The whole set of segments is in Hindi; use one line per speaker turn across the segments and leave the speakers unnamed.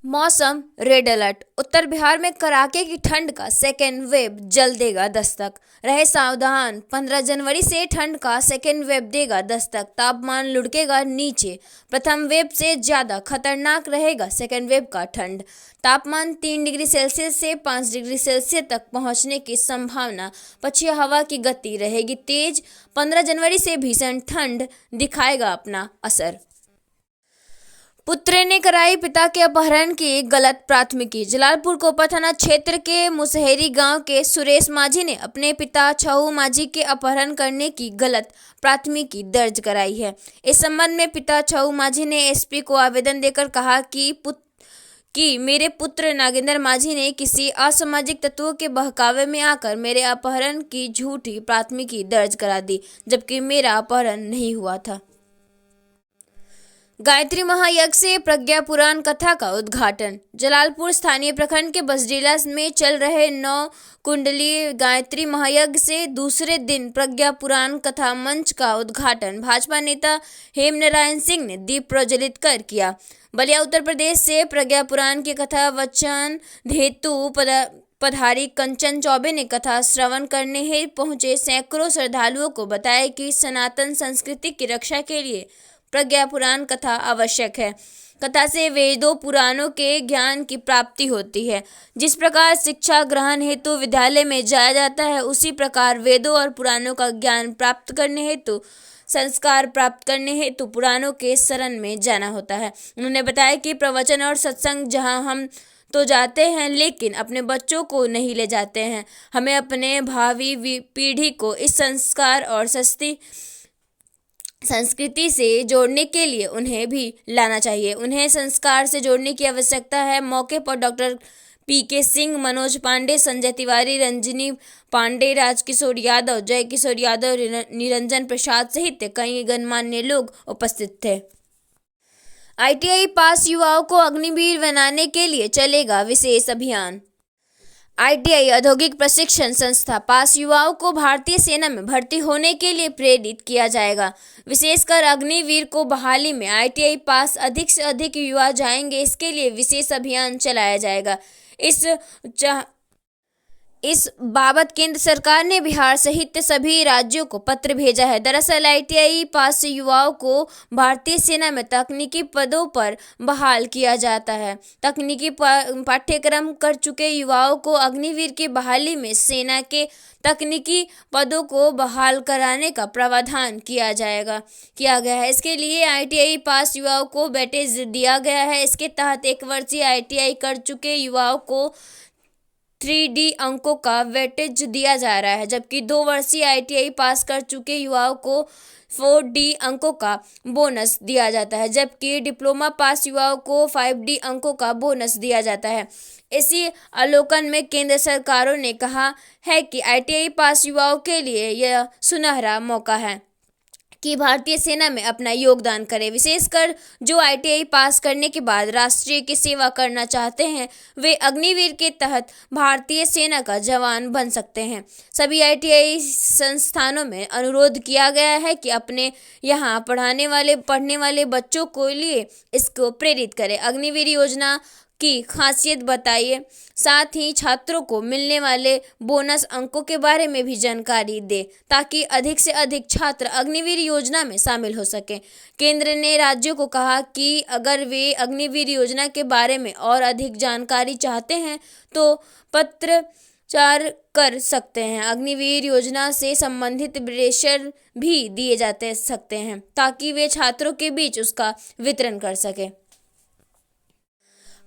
मौसम रेड अलर्ट। उत्तर बिहार में कड़ाके की ठंड का सेकेंड वेव जल्द देगा दस्तक। रहे सावधान, 15 जनवरी से ठंड का सेकेंड वेव देगा दस्तक। तापमान लुढ़केगा नीचे। प्रथम वेव से ज्यादा खतरनाक रहेगा सेकेंड वेव का ठंड। तापमान 3 डिग्री सेल्सियस से 5 डिग्री सेल्सियस तक पहुंचने की संभावना। पछुआ हवा की गति रहेगी तेज। 15 जनवरी से भीषण ठंड दिखाएगा अपना असर। पुत्र ने कराई पिता के अपहरण की गलत प्राथमिकी। जलालपुर कोपा थाना क्षेत्र के मुसहरी गांव के सुरेश माझी ने अपने पिता छऊ माझी के अपहरण करने की गलत प्राथमिकी दर्ज कराई है। इस संबंध में पिता छऊ माझी ने एसपी को आवेदन देकर कहा कि मेरे पुत्र नागेंद्र माझी ने किसी असामाजिक तत्वों के बहकावे में आकर मेरे अपहरण की झूठी प्राथमिकी दर्ज करा दी, जबकि मेरा अपहरण नहीं हुआ था। गायत्री महायज्ञ से प्रज्ञा पुराण कथा का उद्घाटन। जलालपुर स्थानीय प्रखंड के बसडीला में चल रहे 9 कुंडलीय गायत्री महायज्ञ से दूसरे दिन प्रज्ञा पुराण कथा मंच का उद्घाटन भाजपा नेता हेमनारायण सिंह ने दीप प्रज्वलित कर किया। बलिया उत्तर प्रदेश से प्रज्ञा पुराण की कथा वचन हेतु पधारी कंचन चौबे ने कथा श्रवण करने हेतु पहुंचे सैकड़ों श्रद्धालुओं को बताया कि सनातन संस्कृति की रक्षा के लिए प्रज्ञा पुराण कथा आवश्यक है। कथा से वेदों पुराणों के ज्ञान की प्राप्ति होती है। जिस प्रकार शिक्षा ग्रहण हेतु विद्यालय में जाया जाता है, उसी प्रकार वेदों और पुराणों का ज्ञान प्राप्त करने हेतु, संस्कार प्राप्त करने हेतु पुराणों के शरण में जाना होता है। उन्होंने बताया कि प्रवचन और सत्संग जहां हम तो जाते हैं, लेकिन अपने बच्चों को नहीं ले जाते हैं। हमें अपने भावी पीढ़ी को इस संस्कार और संस्कृति से जोड़ने के लिए उन्हें भी लाना चाहिए। उन्हें संस्कार से जोड़ने की आवश्यकता है। मौके पर डॉक्टर पीके सिंह, मनोज पांडे, संजय तिवारी, रंजनी पांडे, राजकिशोर यादव, जय किशोर यादव, निरंजन प्रसाद सहित कई गणमान्य लोग उपस्थित थे। ITI पास युवाओं को अग्निवीर बनाने के लिए चलेगा विशेष अभियान। ITI औद्योगिक प्रशिक्षण संस्था पास युवाओं को भारतीय सेना में भर्ती होने के लिए प्रेरित किया जाएगा। विशेषकर अग्निवीर को बहाली में ITI पास अधिक से अधिक युवा जाएंगे। इसके लिए विशेष अभियान चलाया जाएगा। इस बाबत केंद्र सरकार ने बिहार सहित सभी राज्यों को पत्र भेजा है। दरअसल ITI पास युवाओं को भारतीय सेना में तकनीकी पदों पर बहाल किया जाता है। तकनीकी पाठ्यक्रम कर चुके युवाओं को अग्निवीर की बहाली में सेना के तकनीकी पदों को बहाल कराने का प्रावधान किया गया है। इसके लिए ITI पास युवाओं को वेटेज दिया गया है। इसके तहत 1 वर्षीय ITI कर चुके युवाओं को 3D अंकों का वेटेज दिया जा रहा है, जबकि 2 वर्षीय ITI पास कर चुके युवाओं को 4D अंकों का बोनस दिया जाता है, जबकि डिप्लोमा पास युवाओं को 5D अंकों का बोनस दिया जाता है। इसी अवलोकन में केंद्र सरकारों ने कहा है कि ITI पास युवाओं के लिए यह सुनहरा मौका है कि भारतीय सेना में अपना योगदान करें। विशेषकर जो ITI पास करने के बाद राष्ट्रीय की सेवा करना चाहते हैं, वे अग्निवीर के तहत भारतीय सेना का जवान बन सकते हैं। सभी ITI संस्थानों में अनुरोध किया गया है कि अपने यहाँ पढ़ने वाले बच्चों को लिए इसको प्रेरित करें। अग्निवीर योजना की खासियत बताइए, साथ ही छात्रों को मिलने वाले बोनस अंकों के बारे में भी जानकारी दे, ताकि अधिक से अधिक छात्र अग्निवीर योजना में शामिल हो सकें। केंद्र ने राज्यों को कहा कि अगर वे अग्निवीर योजना के बारे में और अधिक जानकारी चाहते हैं तो पत्राचार कर सकते हैं। अग्निवीर योजना से संबंधित ब्रोशर भी दिए जाते सकते हैं, ताकि वे छात्रों के बीच उसका वितरण कर सके।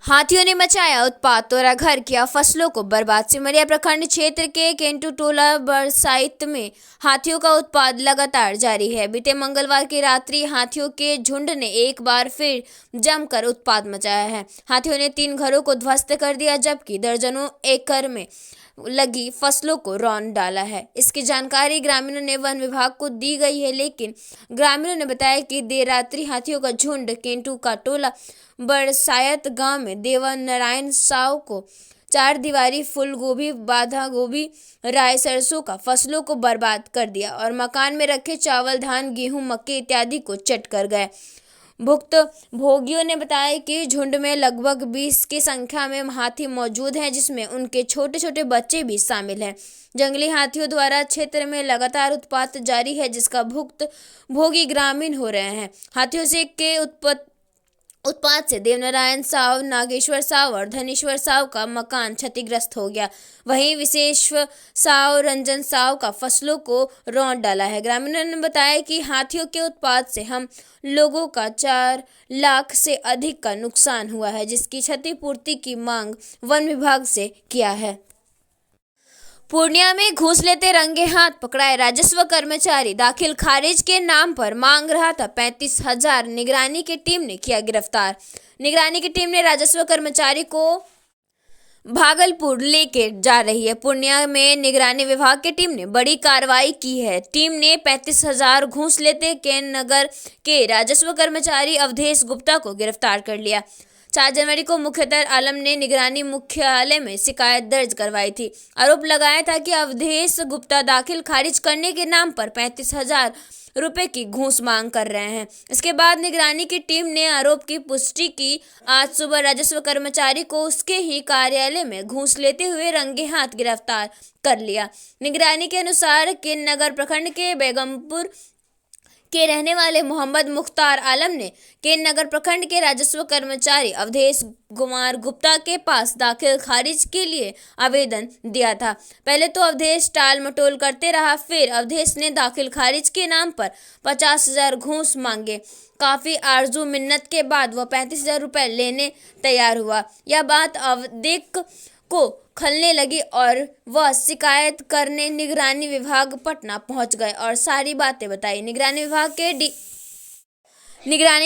हाथियों ने मचाया उत्पात, तोड़ा घर किया फसलों को बर्बाद। सिमरिया प्रखंड क्षेत्र के केंटू टोला बरसाइत में हाथियों का उत्पात लगातार जारी है। बीते मंगलवार की रात्रि हाथियों के झुंड ने एक बार फिर जमकर उत्पात मचाया है। हाथियों ने 3 घरों को ध्वस्त कर दिया, जबकि दर्जनों एकड़ में लगी फसलों को रौंद डाला है। इसकी जानकारी ग्रामीणों ने वन विभाग को दी गई है, लेकिन ग्रामीणों ने बताया कि देर रात्रि हाथियों का झुंड केंटू का टोला बरसायत गांव में देवा नारायण साव को 4 दीवारी फूल गोभी, बांधा गोभी, राय, सरसों का फसलों को बर्बाद कर दिया और मकान में रखे चावल, धान, गेहूं, मक्के इत्यादि को चट कर गए। भुक्तभोगियों ने बताया कि झुंड में लगभग 20 की संख्या में हाथी मौजूद हैं, जिसमें उनके छोटे छोटे बच्चे भी शामिल हैं। जंगली हाथियों द्वारा क्षेत्र में लगातार उत्पात जारी है, जिसका भुक्तभोगी ग्रामीण हो रहे हैं। हाथियों से के उत्पात से देवनारायण साव, नागेश्वर साव और धनेश्वर साव का मकान क्षतिग्रस्त हो गया। वहीं विशेश्वर साव, रंजन साव का फसलों को रौंद डाला है। ग्रामीणों ने बताया कि हाथियों के उत्पात से हम लोगों का 4 लाख से अधिक का नुकसान हुआ है, जिसकी क्षतिपूर्ति की मांग वन विभाग से किया है। पूर्णिया में घूस लेते रंगे हाथ पकड़ाए राजस्व कर्मचारी, दाखिल खारिज के नाम पर मांग रहा था 35,000। निगरानी की टीम ने किया गिरफ्तार। निगरानी की टीम ने राजस्व कर्मचारी को भागलपुर लेके जा रही है। पूर्णिया में निगरानी विभाग की टीम ने बड़ी कार्रवाई की है। टीम ने 35,000 घूस लेते के नगर के राजस्व कर्मचारी अवधेश गुप्ता को गिरफ्तार कर लिया। 4 जनवरी को मुख्यतर आलम ने निगरानी मुख्यालय में शिकायत दर्ज करवाई थी। आरोप लगाया था कि अवधेश गुप्ता दाखिल खारिज करने के नाम पर 35,000 रुपए की घूस मांग कर रहे हैं। इसके बाद निगरानी की टीम ने आरोप की पुष्टि की। आज सुबह राजस्व कर्मचारी को उसके ही कार्यालय में घूस लेते हुए रंगे हाथ गिरफ्तार कर लिया। निगरानी के अनुसार किन नगर प्रखंड के बेगमपुर के रहने वाले मोहम्मद मुख्तार आलम ने केन नगर प्रखंड के राजस्व कर्मचारी अवधेश कुमार गुप्ता के पास दाखिल खारिज के लिए आवेदन दिया था। पहले तो अवधेश टाल मटोल करते रहा, फिर अवधेश ने दाखिल खारिज के नाम पर 50,000 घूस मांगे। काफी आरजू मिन्नत के बाद वह 35,000 रुपए लेने तैयार हुआ। यह बात अवधेश को खलने लगी और वह शिकायत करने निगरानी विभाग पटना पहुंच गए और सारी बातें बताई। निगरानी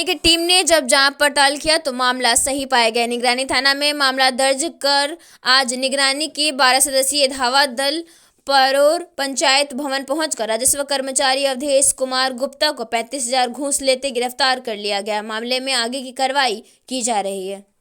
की टीम ने जब जांच पड़ताल किया तो मामला सही पाया गया। निगरानी थाना में मामला दर्ज कर आज निगरानी की 12 सदस्यीय धावा दल परोर पंचायत भवन पहुंचकर राजस्व कर्मचारी अवधेश कुमार गुप्ता को 35,000 घूस लेते गिरफ्तार कर लिया गया। मामले में आगे की कार्रवाई की जा रही है।